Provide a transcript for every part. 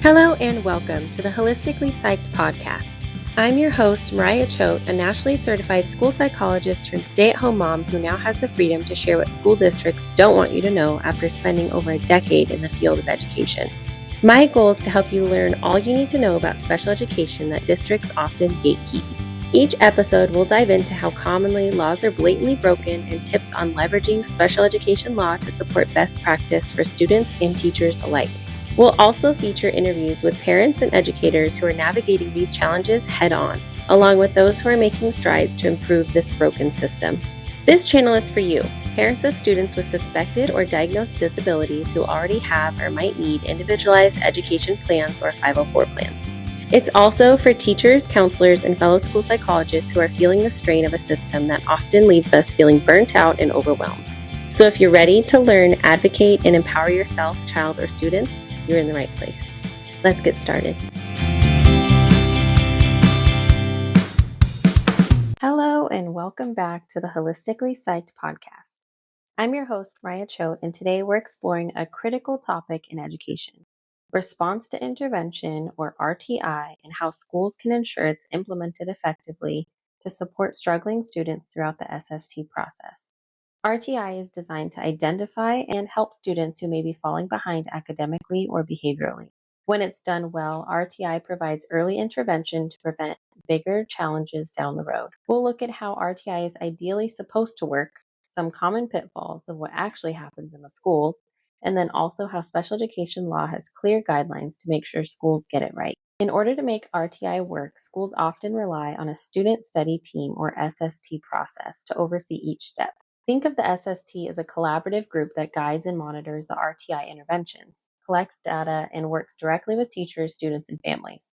Hello and welcome to the Holistically Psyched podcast. I'm your host, Mariah Choate, a nationally certified school psychologist turned stay-at-home mom who now has the freedom to share what school districts don't want you to know after spending over a decade in the field of education. My goal is to help you learn all you need to know about special education that districts often gatekeep. Each episode will dive into how commonly laws are blatantly broken and tips on leveraging special education law to support best practice for students and teachers alike. We'll also feature interviews with parents and educators who are navigating these challenges head-on, along with those who are making strides to improve this broken system. This channel is for you, parents of students with suspected or diagnosed disabilities who already have or might need individualized education plans or 504 plans. It's also for teachers, counselors, and fellow school psychologists who are feeling the strain of a system that often leaves us feeling burnt out and overwhelmed. So if you're ready to learn, advocate, and empower yourself, child, or students, you're in the right place. Let's get started. Hello, and welcome back to the Holistically Psyched podcast. I'm your host, Mariah Choate, and today we're exploring a critical topic in education, response to intervention, or RTI, and how schools can ensure it's implemented effectively to support struggling students throughout the SST process. RTI is designed to identify and help students who may be falling behind academically or behaviorally. When it's done well, RTI provides early intervention to prevent bigger challenges down the road. We'll look at how RTI is ideally supposed to work, some common pitfalls of what actually happens in the schools, and then also how special education law has clear guidelines to make sure schools get it right. In order to make RTI work, schools often rely on a student study team or SST process to oversee each step. Think of the SST as a collaborative group that guides and monitors the RTI interventions, collects data, and works directly with teachers, students, and families.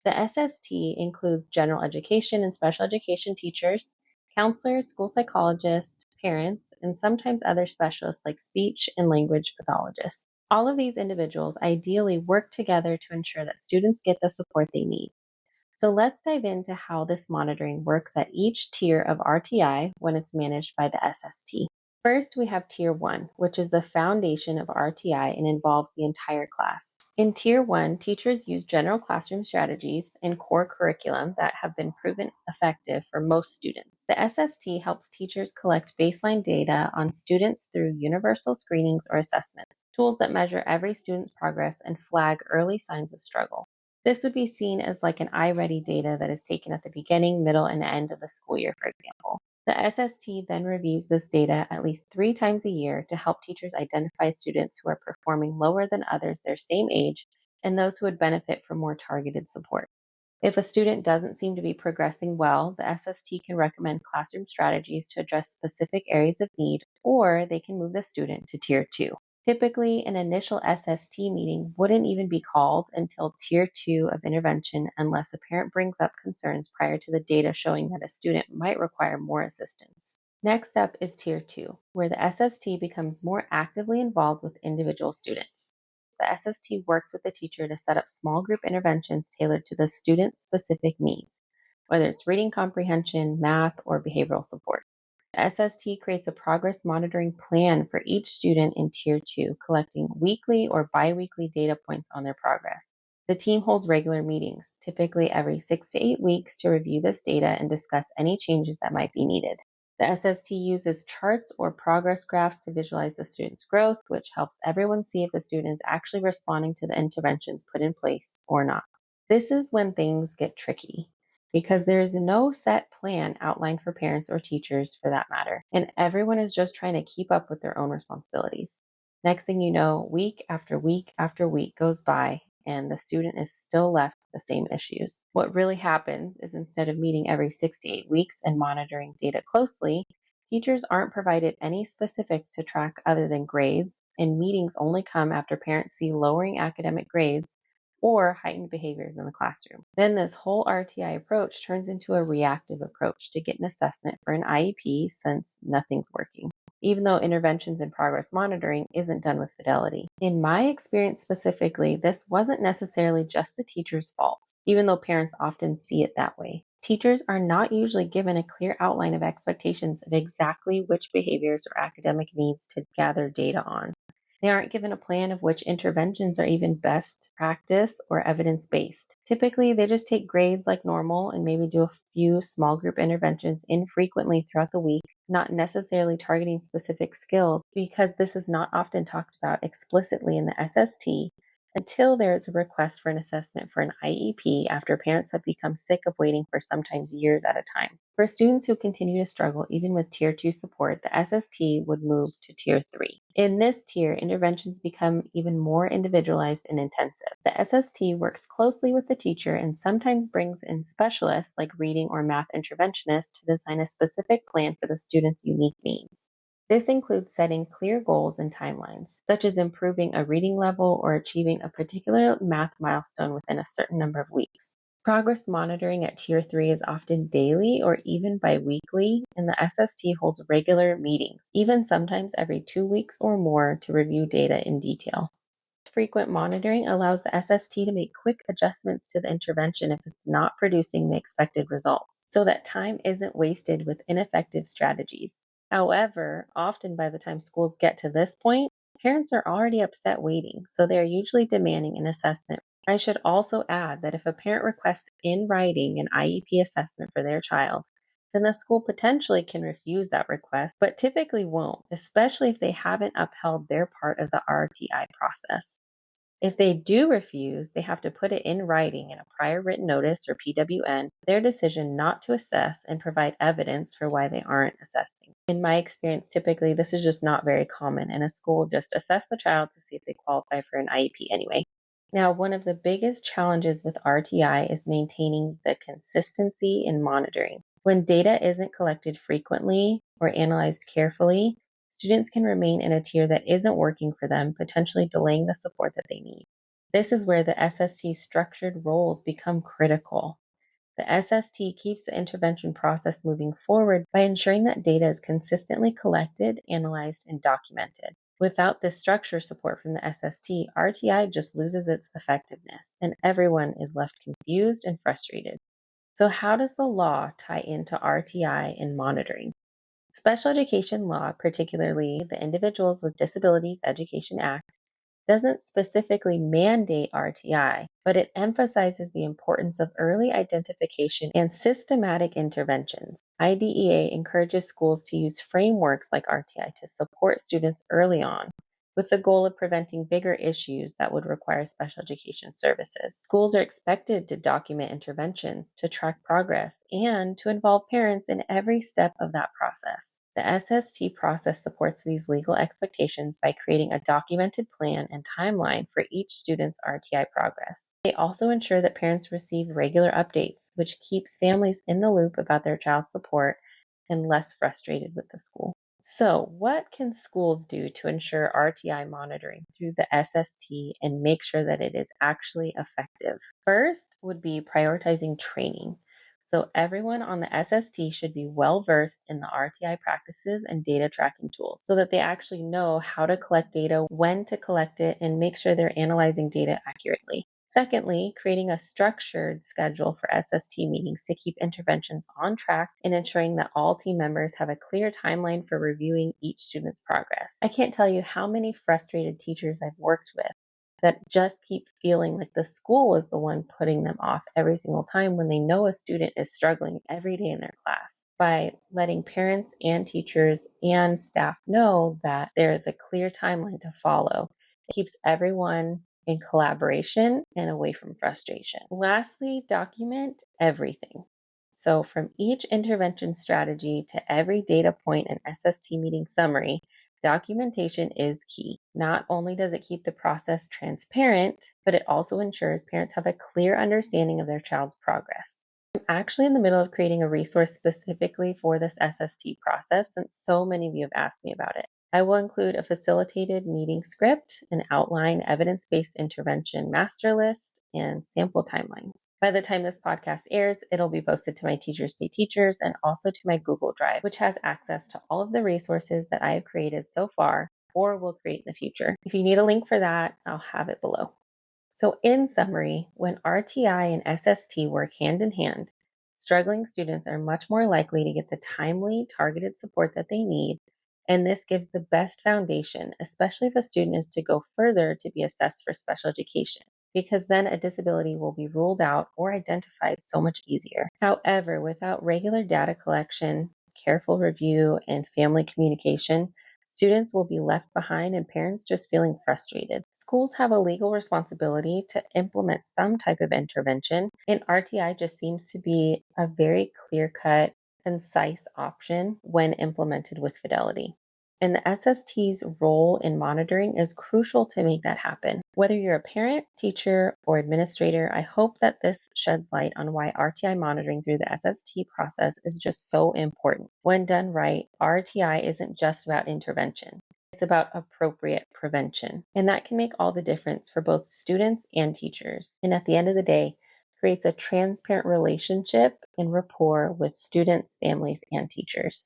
The SST includes general education and special education teachers, counselors, school psychologists, parents, and sometimes other specialists like speech and language pathologists. All of these individuals ideally work together to ensure that students get the support they need. So let's dive into how this monitoring works at each tier of RTI when it's managed by the SST. First, we have Tier 1, which is the foundation of RTI and involves the entire class. In Tier 1, teachers use general classroom strategies and core curriculum that have been proven effective for most students. The SST helps teachers collect baseline data on students through universal screenings or assessments, tools that measure every student's progress and flag early signs of struggle. This would be seen as like an iReady data that is taken at the beginning, middle, and end of the school year, for example. The SST then reviews this data at least 3 times a year to help teachers identify students who are performing lower than others their same age and those who would benefit from more targeted support. If a student doesn't seem to be progressing well, the SST can recommend classroom strategies to address specific areas of need, or they can move the student to Tier 2. Typically, an initial SST meeting wouldn't even be called until Tier 2 of intervention unless a parent brings up concerns prior to the data showing that a student might require more assistance. Next up is Tier 2, where the SST becomes more actively involved with individual students. The SST works with the teacher to set up small group interventions tailored to the student's specific needs, whether it's reading comprehension, math, or behavioral support. The SST creates a progress monitoring plan for each student in Tier 2, collecting weekly or bi-weekly data points on their progress. The team holds regular meetings, typically every 6 to 8 weeks, to review this data and discuss any changes that might be needed. The SST uses charts or progress graphs to visualize the student's growth, which helps everyone see if the student is actually responding to the interventions put in place or not. This is when things get tricky, because there is no set plan outlined for parents or teachers for that matter, and everyone is just trying to keep up with their own responsibilities. Next thing you know, week after week after week goes by, and the student is still left with the same issues. What really happens is, instead of meeting every 6 to 8 weeks and monitoring data closely, teachers aren't provided any specifics to track other than grades, and meetings only come after parents see lowering academic grades or heightened behaviors in the classroom. Then this whole RTI approach turns into a reactive approach to get an assessment for an IEP, since nothing's working, even though interventions and progress monitoring isn't done with fidelity. In my experience specifically, this wasn't necessarily just the teacher's fault, even though parents often see it that way. Teachers are not usually given a clear outline of expectations of exactly which behaviors or academic needs to gather data on. They aren't given a plan of which interventions are even best practice or evidence-based. Typically, they just take grades like normal and maybe do a few small group interventions infrequently throughout the week, not necessarily targeting specific skills, because this is not often talked about explicitly in the SST until there is a request for an assessment for an IEP after parents have become sick of waiting for sometimes years at a time. For students who continue to struggle even with Tier 2 support, the SST would move to Tier 3. In this tier, interventions become even more individualized and intensive. The SST works closely with the teacher and sometimes brings in specialists like reading or math interventionists to design a specific plan for the student's unique needs. This includes setting clear goals and timelines, such as improving a reading level or achieving a particular math milestone within a certain number of weeks. Progress monitoring at Tier 3 is often daily or even bi-weekly, and the SST holds regular meetings, even sometimes every 2 weeks or more, to review data in detail. Frequent monitoring allows the SST to make quick adjustments to the intervention if it's not producing the expected results, so that time isn't wasted with ineffective strategies. However, often by the time schools get to this point, parents are already upset waiting, so they are usually demanding an assessment. I should also add that if a parent requests in writing an IEP assessment for their child, then the school potentially can refuse that request, but typically won't, especially if they haven't upheld their part of the RTI process. If they do refuse, they have to put it in writing in a prior written notice or PWN, their decision not to assess and provide evidence for why they aren't assessing. In my experience, typically this is just not very common, and a school will just assess the child to see if they qualify for an IEP anyway. Now, one of the biggest challenges with RTI is maintaining the consistency in monitoring. When data isn't collected frequently or analyzed carefully, students can remain in a tier that isn't working for them, potentially delaying the support that they need. This is where the SST's structured roles become critical. The SST keeps the intervention process moving forward by ensuring that data is consistently collected, analyzed, and documented. Without this structure support from the SST, RTI just loses its effectiveness, and everyone is left confused and frustrated. So, how does the law tie into RTI and monitoring? Special education law, particularly the Individuals with Disabilities Education Act, doesn't specifically mandate RTI, but it emphasizes the importance of early identification and systematic interventions. IDEA encourages schools to use frameworks like RTI to support students early on, with the goal of preventing bigger issues that would require special education services. Schools are expected to document interventions, to track progress, and to involve parents in every step of that process. The SST process supports these legal expectations by creating a documented plan and timeline for each student's RTI progress. They also ensure that parents receive regular updates, which keeps families in the loop about their child's support and less frustrated with the school. So, what can schools do to ensure RTI monitoring through the SST and make sure that it is actually effective? First would be prioritizing training. So, everyone on the SST should be well versed in the RTI practices and data tracking tools so that they actually know how to collect data, when to collect it, and make sure they're analyzing data accurately. Secondly, creating a structured schedule for SST meetings to keep interventions on track and ensuring that all team members have a clear timeline for reviewing each student's progress. I can't tell you how many frustrated teachers I've worked with that just keep feeling like the school is the one putting them off every single time when they know a student is struggling every day in their class. By letting parents and teachers and staff know that there is a clear timeline to follow, it keeps everyone in collaboration and away from frustration. Lastly, document everything. So from each intervention strategy to every data point and SST meeting summary, documentation is key. Not only does it keep the process transparent, but it also ensures parents have a clear understanding of their child's progress. I'm actually in the middle of creating a resource specifically for this SST process since so many of you have asked me about it. I will include a facilitated meeting script, an outline, evidence-based intervention master list, and sample timelines. By the time this podcast airs, it'll be posted to my Teachers Pay Teachers and also to my Google Drive, which has access to all of the resources that I have created so far or will create in the future. If you need a link for that, I'll have it below. So in summary, when RTI and SST work hand in hand, struggling students are much more likely to get the timely, targeted support that they need, And this gives the best foundation, especially if a student is to go further to be assessed for special education, because then a disability will be ruled out or identified so much easier. However, without regular data collection, careful review, and family communication, students will be left behind and parents just feeling frustrated. Schools have a legal responsibility to implement some type of intervention, and RTI just seems to be a very clear-cut, concise option when implemented with fidelity. And the SST's role in monitoring is crucial to make that happen. Whether you're a parent, teacher, or administrator, I hope that this sheds light on why RTI monitoring through the SST process is just so important. When done right, RTI isn't just about intervention. It's about appropriate prevention. And that can make all the difference for both students and teachers. And at the end of the day, creates a transparent relationship and rapport with students, families, and teachers.